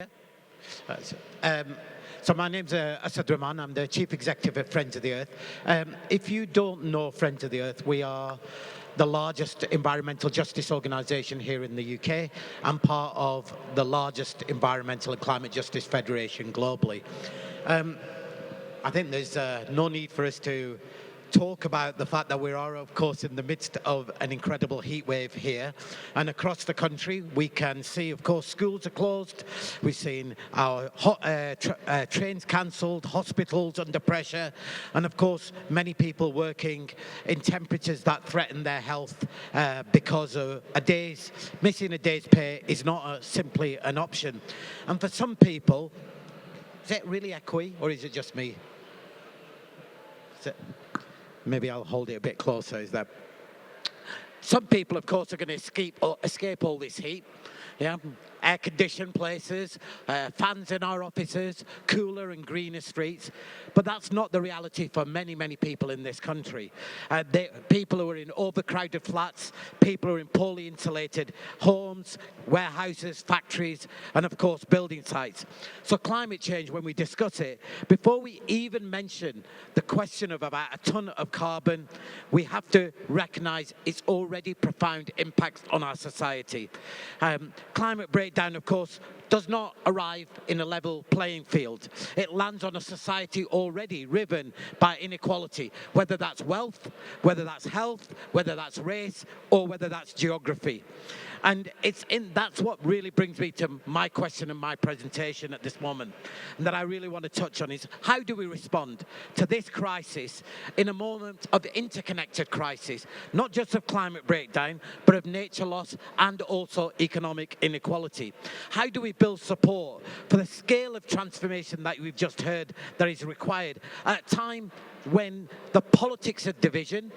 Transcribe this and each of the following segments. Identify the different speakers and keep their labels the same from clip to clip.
Speaker 1: Uh, so, um, so my name's Asad Rahman. I'm the Chief Executive of Friends of the Earth. If you don't know Friends of the Earth, we are the largest environmental justice organisation here in the UK and part of the largest environmental and climate justice federation globally. I think there's no need for us to talk about the fact that we are, of course, in the midst of an incredible heat wave here. And across the country, we can see, of course, schools are closed. We've seen our trains cancelled, hospitals under pressure, and, of course, many people working in temperatures that threaten their health because of missing a day's pay is not simply an option. And for some people, is it really echoey, or is it just me? Maybe I'll hold it a bit closer. Is that some people, of course, are going to escape all this heat? Yeah, air-conditioned places, fans in our offices, cooler and greener streets. But that's not the reality for many, many people in this country. People who are in overcrowded flats, people who are in poorly insulated homes, warehouses, factories, and of course, building sites. So climate change, when we discuss it, before we even mention the question of about a ton of carbon, we have to recognize its already profound impacts on our society. Climate breakdown, of course, does not arrive in a level playing field. It lands on a society already riven by inequality, whether that's wealth, whether that's health, whether that's race, or whether that's geography. And that's what really brings me to my question and my presentation at this moment, and that I really want to touch on is how do we respond to this crisis in a moment of interconnected crisis, not just of climate breakdown, but of nature loss and also economic inequality? How do we build support for the scale of transformation that we've just heard that is required at a time when the politics of division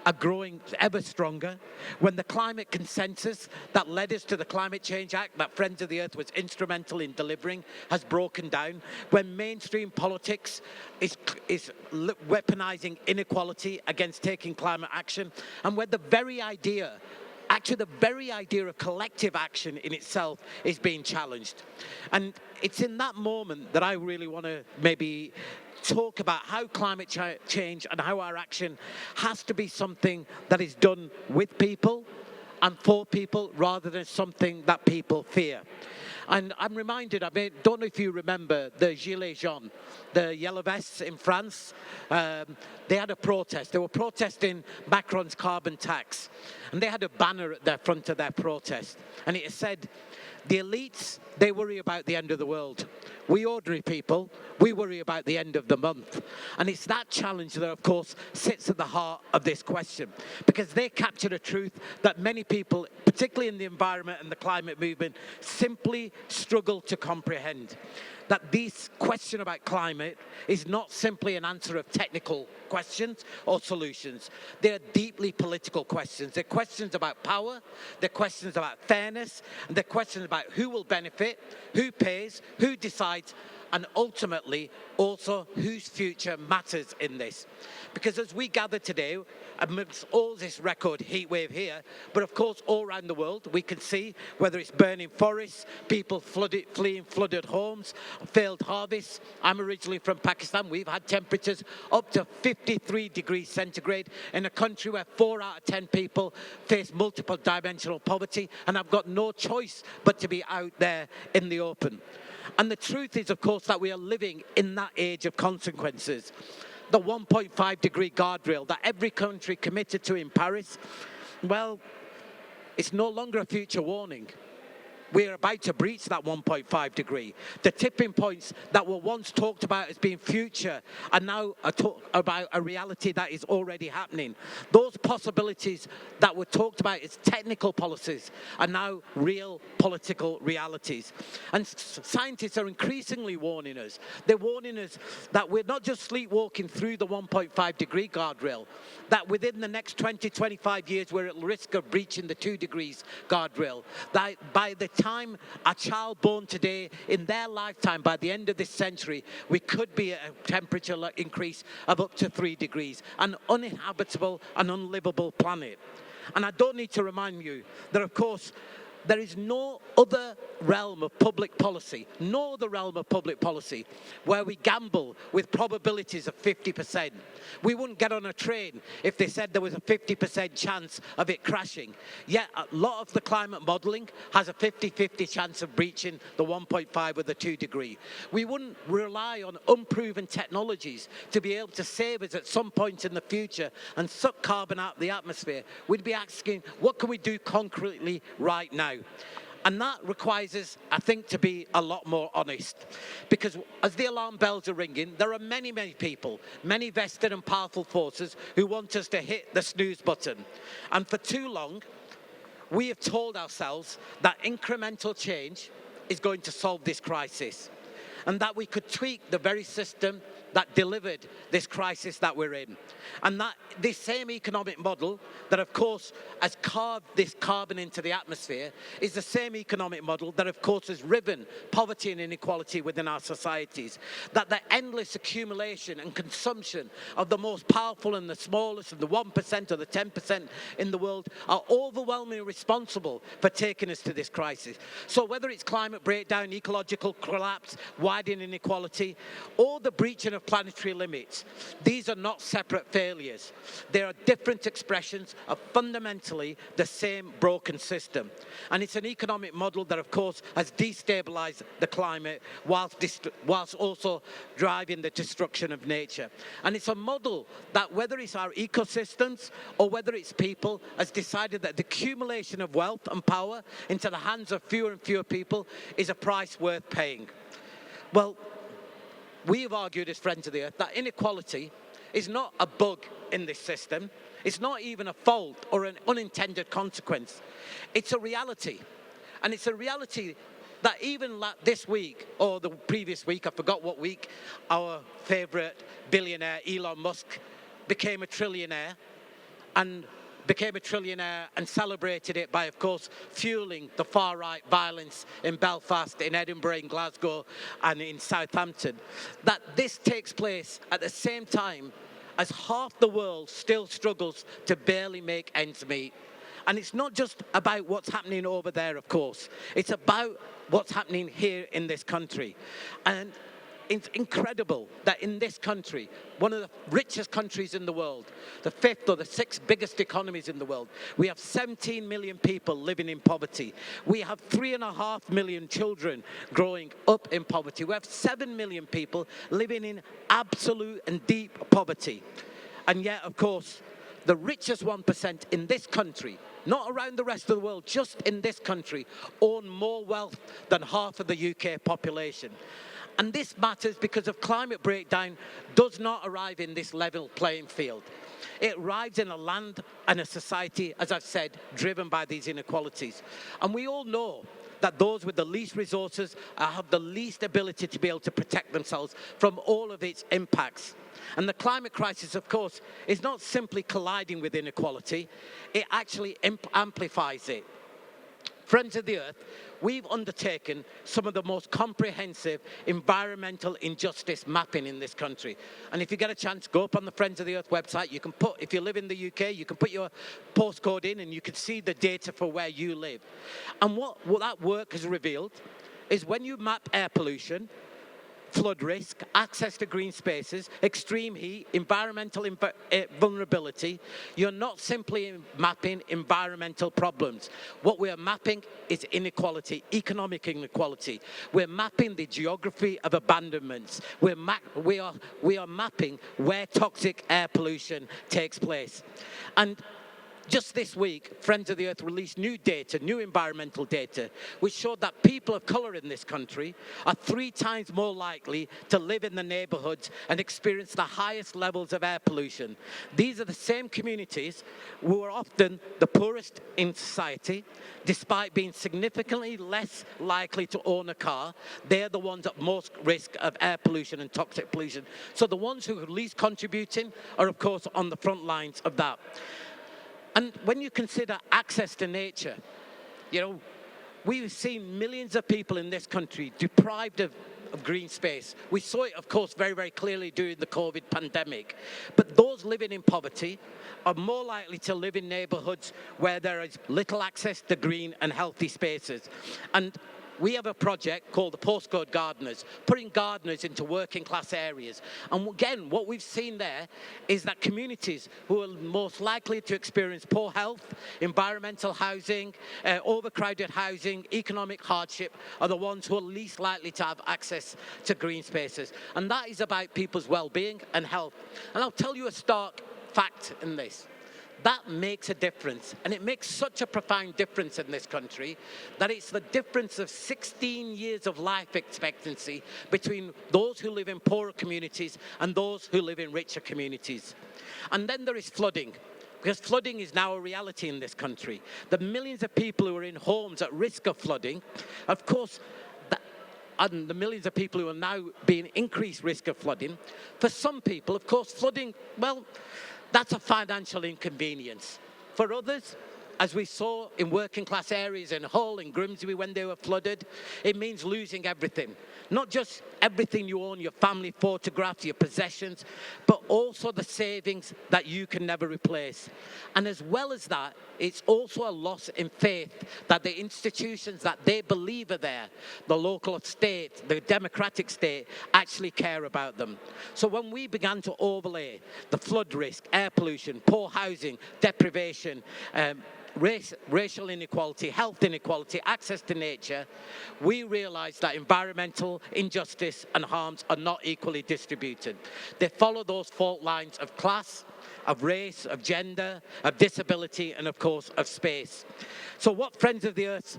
Speaker 1: are growing ever stronger, when the climate consensus that led us to the Climate Change Act that Friends of the Earth was instrumental in delivering has broken down, when mainstream politics is weaponizing inequality against taking climate action, and when the very idea of collective action in itself is being challenged. And it's in that moment that I really want to maybe talk about how climate change and how our action has to be something that is done with people and for people rather than something that people fear. And I'm reminded, don't know if you remember the Gilets jaunes, the yellow vests in France. They had a protest. They were protesting Macron's carbon tax. And they had a banner at the front of their protest. And it said, the elites, they worry about the end of the world. We ordinary people, we worry about the end of the month. And it's that challenge that, of course, sits at the heart of this question. Because they capture a truth that many people, particularly in the environment and the climate movement, simply struggle to comprehend. That this question about climate is not simply an answer of technical questions or solutions. They're deeply political questions. They're questions about power, they're questions about fairness, and they're questions about who will benefit, who pays, who decides, and ultimately also whose future matters in this. Because as we gather today, amidst all this record heat wave here, but of course all around the world, we can see whether it's burning forests, people fleeing flooded homes, failed harvests. I'm originally from Pakistan. We've had temperatures up to 53 degrees centigrade in a country where 4 out of 10 people face multiple dimensional poverty and have got no choice but to be out there in the open. And the truth is, of course, that we are living in that age of consequences. The 1.5 degree guardrail that every country committed to in Paris, well, it's no longer a future warning. We're about to breach that 1.5 degree. The tipping points that were once talked about as being future are now about a reality that is already happening. Those possibilities that were talked about as technical policies are now real political realities. And scientists are increasingly warning us. They're warning us that we're not just sleepwalking through the 1.5 degree guardrail, that within the next 20, 25 years, we're at risk of breaching the 2 degrees guardrail. That by the time a child born today, in their lifetime, by the end of this century, we could be at a temperature increase of up to 3 degrees, an uninhabitable and unlivable planet. And I don't need to remind you that, of course, there is no other realm of public policy, where we gamble with probabilities of 50%. We wouldn't get on a train if they said there was a 50% chance of it crashing. Yet a lot of the climate modelling has a 50-50 chance of breaching the 1.5 or the 2 degree. We wouldn't rely on unproven technologies to be able to save us at some point in the future and suck carbon out of the atmosphere. We'd be asking, what can we do concretely right now? And that requires us, I think, to be a lot more honest. Because as the alarm bells are ringing, there are many, many people, many vested and powerful forces who want us to hit the snooze button. And for too long, we have told ourselves that incremental change is going to solve this crisis, and that we could tweak the very system that delivered this crisis that we're in. And that this same economic model that, of course, has carved this carbon into the atmosphere is the same economic model that, of course, has riven poverty and inequality within our societies. That the endless accumulation and consumption of the most powerful and the smallest, and the 1% or the 10% in the world, are overwhelmingly responsible for taking us to this crisis. So whether it's climate breakdown, ecological collapse, widening inequality, or the breaching of planetary limits, these are not separate failures. They are different expressions of fundamentally the same broken system. And it's an economic model that, of course, has destabilized the climate whilst also driving the destruction of nature. And it's a model that, whether it's our ecosystems or whether it's people, has decided that the accumulation of wealth and power into the hands of fewer and fewer people is a price worth paying. Well, we have argued as Friends of the Earth that inequality is not a bug in this system. It's not even a fault or an unintended consequence. It's a reality. And it's a reality that even this week, or the previous week, I forgot what week, our favourite billionaire, Elon Musk, became a trillionaire and celebrated it by, of course, fueling the far-right violence in Belfast, in Edinburgh, in Glasgow, and in Southampton. That this takes place at the same time as half the world still struggles to barely make ends meet. And it's not just about what's happening over there, of course. It's about what's happening here in this country. And it's incredible that in this country, one of the richest countries in the world, the 5th or the 6th biggest economies in the world, we have 17 million people living in poverty. We have 3.5 million children growing up in poverty. We have 7 million people living in absolute and deep poverty. And yet, of course, the richest 1% in this country, not around the rest of the world, just in this country, own more wealth than half of the UK population. And this matters because of climate breakdown does not arrive in this level playing field. It arrives in a land and a society, as I've said, driven by these inequalities. And we all know that those with the least resources have the least ability to be able to protect themselves from all of its impacts. And the climate crisis, of course, is not simply colliding with inequality, it actually amplifies it. Friends of the Earth, we've undertaken some of the most comprehensive environmental injustice mapping in this country. And if you get a chance, go up on the Friends of the Earth website. You can put, if you live in the UK, you can put your postcode in and you can see the data for where you live. And what that work has revealed is when you map air pollution, flood risk, access to green spaces, extreme heat, environmental vulnerability, you're not simply mapping environmental problems. What we're mapping is inequality, economic inequality. We're mapping the geography of abandonments. We are mapping where toxic air pollution takes place. And just this week, Friends of the Earth released new data, new environmental data, which showed that people of colour in this country are 3 times more likely to live in the neighbourhoods and experience the highest levels of air pollution. These are the same communities who are often the poorest in society. Despite being significantly less likely to own a car, they're the ones at most risk of air pollution and toxic pollution. So the ones who are least contributing are, of course, on the front lines of that. And when you consider access to nature, you know, we've seen millions of people in this country deprived of of green space. We saw it, of course, very, very clearly during the COVID pandemic. But those living in poverty are more likely to live in neighbourhoods where there is little access to green and healthy spaces. And we have a project called the Postcode Gardeners, putting gardeners into working class areas. And again, what we've seen there is that communities who are most likely to experience poor health, environmental housing, overcrowded housing, economic hardship are the ones who are least likely to have access to green spaces. And that is about people's well-being and health. And I'll tell you a stark fact in this. That makes a difference, and it makes such a profound difference in this country that it's the difference of 16 years of life expectancy between those who live in poorer communities and those who live in richer communities. And then there is flooding, because flooding is now a reality in this country. The millions of people who are in homes at risk of flooding, of course, and the millions of people who are now being increased risk of flooding, for some people, of course, flooding, well, that's a financial inconvenience. For others, as we saw in working class areas in Hull and Grimsby when they were flooded, it means losing everything. Not just everything you own, your family photographs, your possessions, but also the savings that you can never replace. And as well as that, it's also a loss in faith that the institutions that they believe are there, the local state, the democratic state, actually care about them. So when we began to overlay the flood risk, air pollution, poor housing, deprivation, racial inequality, health inequality, access to nature, we realised that environmental injustice and harms are not equally distributed. They follow those fault lines of class, of race, of gender, of disability, and of course of space. So what Friends of the Earth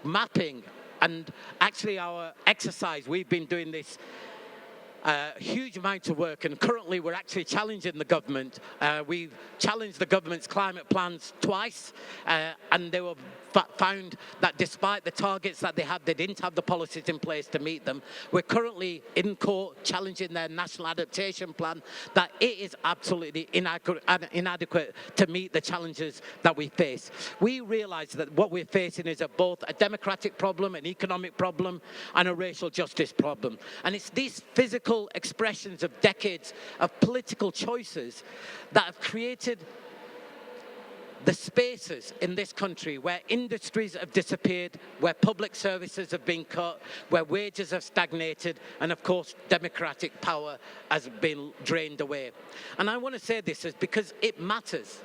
Speaker 1: mapping and actually our exercise, we've been doing this huge amount of work, and currently we're actually challenging the government. We've challenged the government's climate plans twice, and they were found that despite the targets that they had, they didn't have the policies in place to meet them. We're currently in court challenging their national adaptation plan, that it is absolutely inadequate to meet the challenges that we face. We realise that what we're facing is both a democratic problem, an economic problem, and a racial justice problem. And it's these physical expressions of decades of political choices that have created the spaces in this country where industries have disappeared, where public services have been cut, where wages have stagnated, and of course democratic power has been drained away. And I want to say this is because it matters.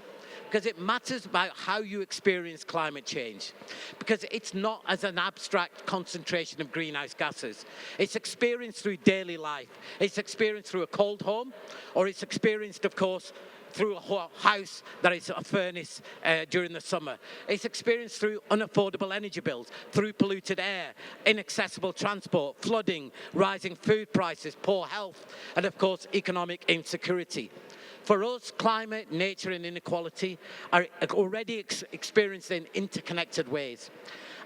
Speaker 1: Because it matters about how you experience climate change. Because it's not as an abstract concentration of greenhouse gases. It's experienced through daily life. It's experienced through a cold home, or it's experienced, of course, through a house that is a furnace during the summer. It's experienced through unaffordable energy bills, through polluted air, inaccessible transport, flooding, rising food prices, poor health, and of course, economic insecurity. For us, climate, nature, and inequality are already experienced in interconnected ways.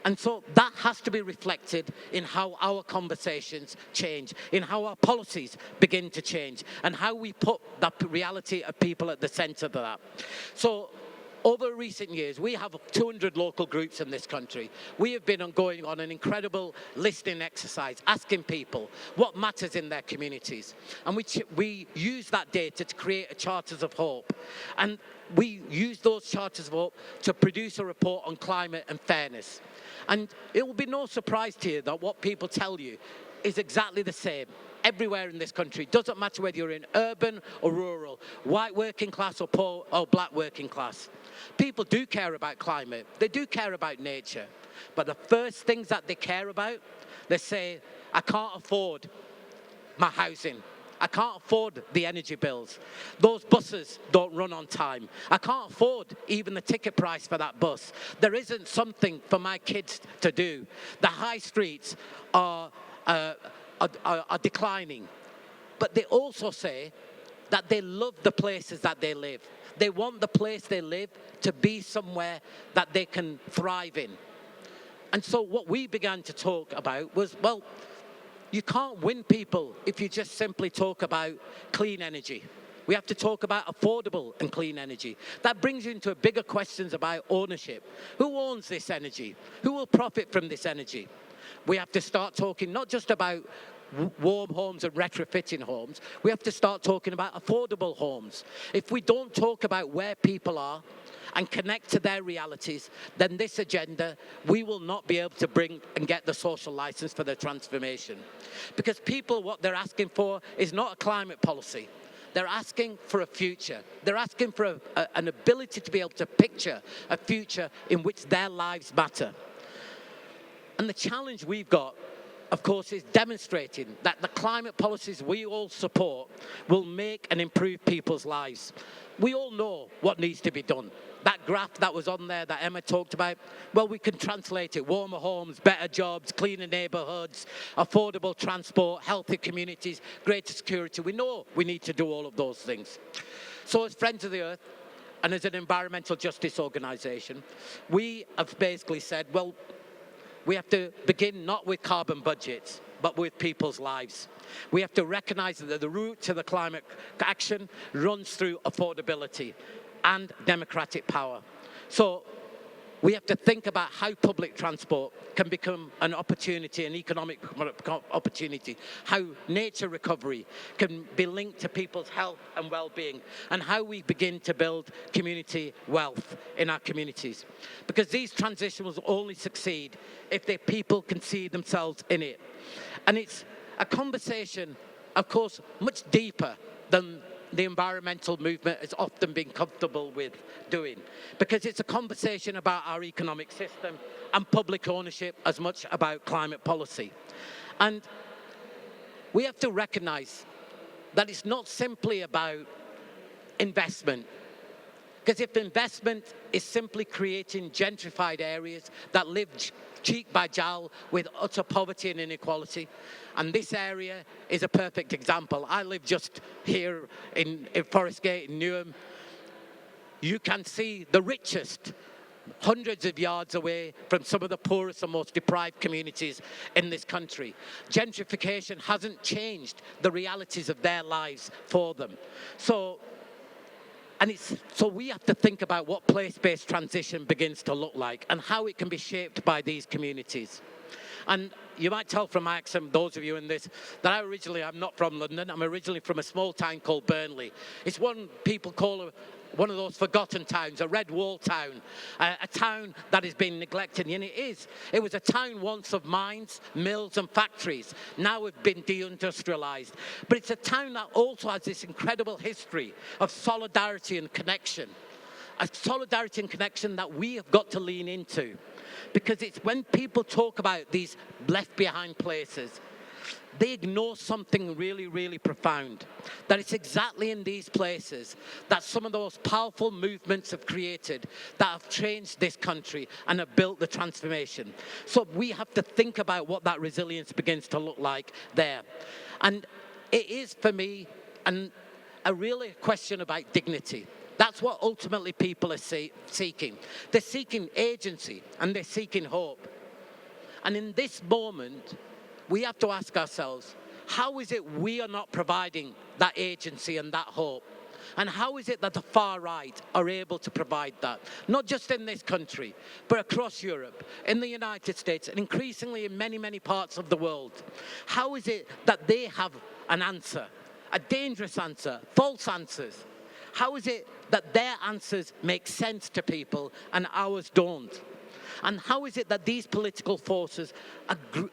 Speaker 1: And so that has to be reflected in how our conversations change, in how our policies begin to change, and how we put that reality of people at the centre of that. So over recent years, we have 200 local groups in this country. We have been going on an incredible listening exercise, asking people what matters in their communities. And we use that data to create a Charters of Hope. And we use those Charters of Hope to produce a report on climate and fairness. And it will be no surprise to you that what people tell you is exactly the same everywhere in this country. It doesn't matter whether you're in urban or rural, white working class or poor or black working class. People do care about climate. They do care about nature. But the first things that they care about, they say, I can't afford my housing. I can't afford the energy bills. Those buses don't run on time. I can't afford even the ticket price for that bus. There isn't something for my kids to do. The high streets are declining. But they also say that they love the places that they live. They want the place they live to be somewhere that they can thrive in. And so what we began to talk about was, well, you can't win people if you just simply talk about clean energy. We have to talk about affordable and clean energy. That brings you into bigger questions about ownership. Who owns this energy? Who will profit from this energy? We have to start talking not just about warm homes and retrofitting homes. We have to start talking about affordable homes. If we don't talk about where people are and connect to their realities, then this agenda, we will not be able to bring and get the social license for the transformation. Because people, what they're asking for is not a climate policy. They're asking for a future. They're asking for an ability to be able to picture a future in which their lives matter. And the challenge we've got, of course, is demonstrating that the climate policies we all support will make and improve people's lives. We all know what needs to be done. That graph that was on there that Emma talked about, well, we can translate it. Warmer homes, better jobs, cleaner neighbourhoods, affordable transport, healthy communities, greater security. We know we need to do all of those things. So as Friends of the Earth and as an environmental justice organisation, we have basically said, well, we have to begin not with carbon budgets, but with people's lives. We have to recognise that the route to the climate action runs through affordability and democratic power. So we have to think about how public transport can become an opportunity, an economic opportunity, how nature recovery can be linked to people's health and well-being, and how we begin to build community wealth in our communities. Because these transitions will only succeed if the people can see themselves in it. And it's a conversation, of course, much deeper than the environmental movement has often been comfortable with doing, because it's a conversation about our economic system and public ownership as much about climate policy. And we have to recognise that it's not simply about investment, because if investment is simply creating gentrified areas that live cheek by jowl with utter poverty and inequality, and this area is a perfect example. I live just here in Forest Gate in Newham. You can see the richest hundreds of yards away from some of the poorest and most deprived communities in this country. Gentrification hasn't changed the realities of their lives for them. So we have to think about what place-based transition begins to look like and how it can be shaped by these communities. And you might tell from my accent, those of you in this, that I'm not from London. I'm originally from a small town called Burnley. It's one people call one of those forgotten towns, a red wall town, a town that has been neglected, and it is. It was a town once of mines, mills and factories. Now it's been deindustrialized. But it's a town that also has this incredible history of solidarity and connection. A solidarity and connection that we have got to lean into. Because it's when people talk about these left behind places, they ignore something really, really profound. That it's exactly in these places that some of those powerful movements have created that have changed this country and have built the transformation. So we have to think about what that resilience begins to look like there. And it is, for me, a really question about dignity. That's what ultimately people are seeking. They're seeking agency and they're seeking hope. And in this moment, we have to ask ourselves, how is it we are not providing that agency and that hope? And how is it that the far right are able to provide that? Not just in this country, but across Europe, in the United States, and increasingly in many, many parts of the world. How is it that they have an answer, a dangerous answer, false answers? How is it that their answers make sense to people and ours don't? And how is it that these political forces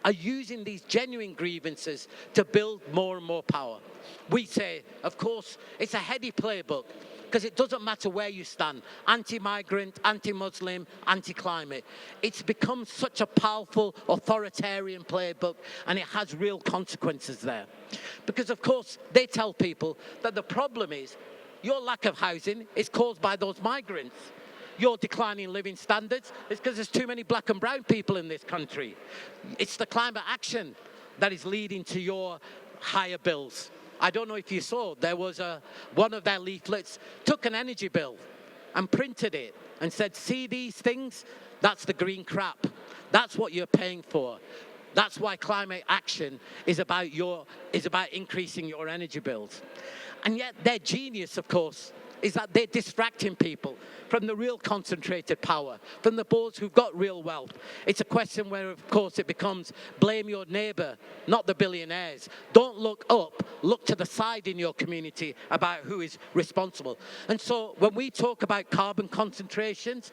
Speaker 1: are using these genuine grievances to build more and more power? We say, of course, it's a heady playbook, because it doesn't matter where you stand, anti-migrant, anti-Muslim, anti-climate. It's become such a powerful authoritarian playbook, and it has real consequences there. Because, of course, they tell people that the problem is your lack of housing is caused by those migrants. Your declining living standards is because there's too many black and brown people in this country. It's the climate action that is leading to your higher bills. I don't know if you saw, there was one of their leaflets took an energy bill and printed it and said, see these things? That's the green crap. That's what you're paying for. That's why climate action is about increasing your energy bills. And yet their genius, of course, is that they're distracting people from the real concentrated power, from the those who've got real wealth. It's a question where, of course, it becomes blame your neighbour, not the billionaires. Don't look up, look to the side in your community about who is responsible. And so when we talk about carbon concentrations,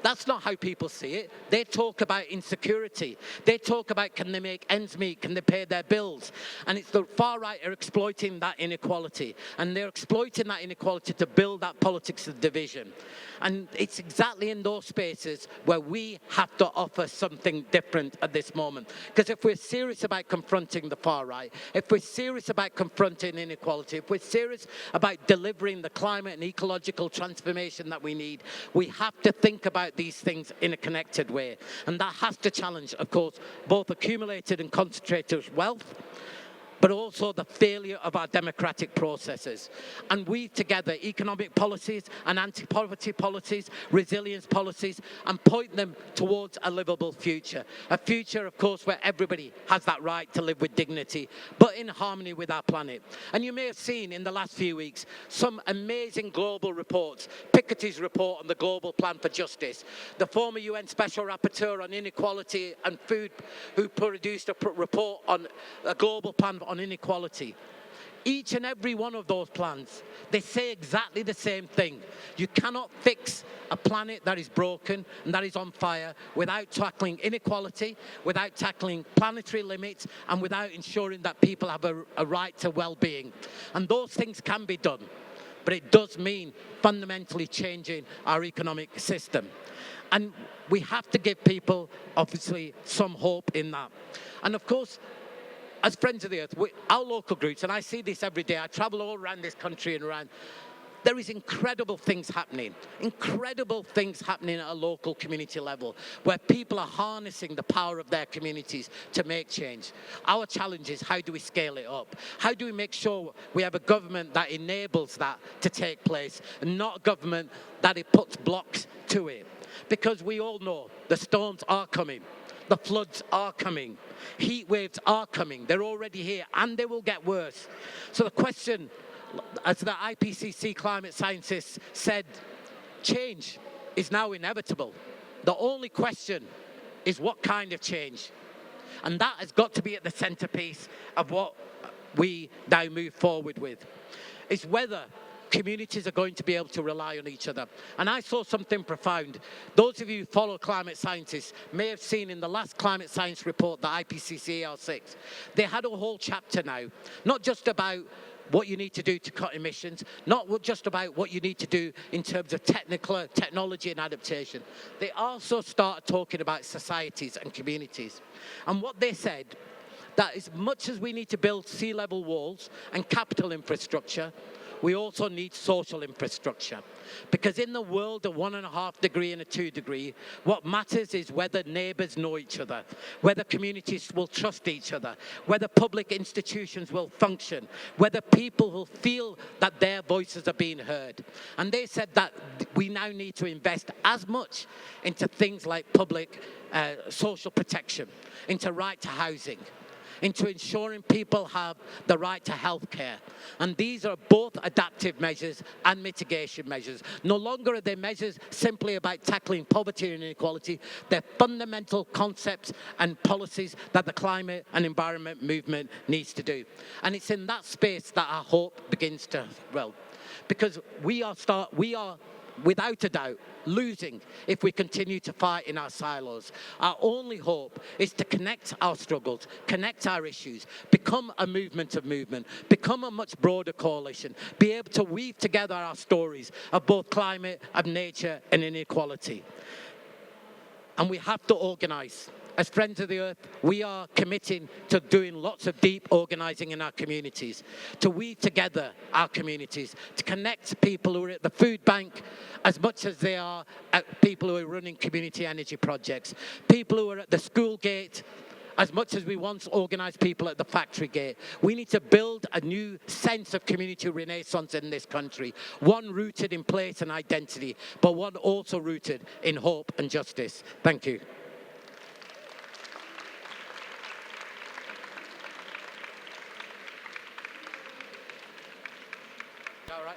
Speaker 1: that's not how people see it. They talk about insecurity. They talk about, can they make ends meet? Can they pay their bills? And it's the far right are exploiting that inequality. And they're exploiting that inequality to build that politics of division. And it's exactly in those spaces where we have to offer something different at this moment. Because if we're serious about confronting the far right, if we're serious about confronting inequality, if we're serious about delivering the climate and ecological transformation that we need, we have to think about these things in a connected way. And that has to challenge, of course, both accumulated and concentrated wealth, but also the failure of our democratic processes. And weave together economic policies and anti-poverty policies, resilience policies, and point them towards a livable future. A future, of course, where everybody has that right to live with dignity, but in harmony with our planet. And you may have seen in the last few weeks some amazing global reports. Piketty's report on the Global Plan for Justice, the former UN Special Rapporteur on Inequality and Food, who produced a report on a global plan on inequality. Each and every one of those plans, they say exactly the same thing. You cannot fix a planet that is broken and that is on fire without tackling inequality, without tackling planetary limits, and without ensuring that people have a right to well-being. And those things can be done, but it does mean fundamentally changing our economic system. And we have to give people, obviously, some hope in that. And of course, as Friends of the Earth, our local groups, and I see this every day, I travel all around this country and around, there is incredible things happening at a local community level where people are harnessing the power of their communities to make change. Our challenge is, how do we scale it up? How do we make sure we have a government that enables that to take place and not a government that it puts blocks to it? Because we all know the storms are coming. The floods are coming. Heat waves are coming. They're already here, and they will get worse. So the question, as the IPCC climate scientists said, change is now inevitable. The only question is what kind of change? And that has got to be at the centerpiece of what we now move forward with. It's whether communities are going to be able to rely on each other. And I saw something profound. Those of you who follow climate scientists may have seen in the last climate science report, the IPCC AR6, they had a whole chapter now, not just about what you need to do to cut emissions, not just about what you need to do in terms of technology and adaptation. They also started talking about societies and communities. And what they said, that as much as we need to build sea level walls and capital infrastructure, we also need social infrastructure. Because in the world of 1.5 degree and a 2 degree, what matters is whether neighbours know each other, whether communities will trust each other, whether public institutions will function, whether people will feel that their voices are being heard. And they said that we now need to invest as much into things like public social protection, into right to housing, into ensuring people have the right to health care. And these are both adaptive measures and mitigation measures. No longer are they measures simply about tackling poverty and inequality. They're fundamental concepts and policies that the climate and environment movement needs to do. And it's in that space that our hope begins to grow. Because we are without a doubt, losing if we continue to fight in our silos. Our only hope is to connect our struggles, connect our issues, become a movement of movement, become a much broader coalition, be able to weave together our stories of both climate, of nature, and inequality. And we have to organise. As Friends of the Earth, we are committing to doing lots of deep organising in our communities, to weave together our communities, to connect people who are at the food bank as much as they are people who are running community energy projects, people who are at the school gate as much as we once organised people at the factory gate. We need to build a new sense of community renaissance in this country, one rooted in place and identity, but one also rooted in hope and justice. Thank you. All right.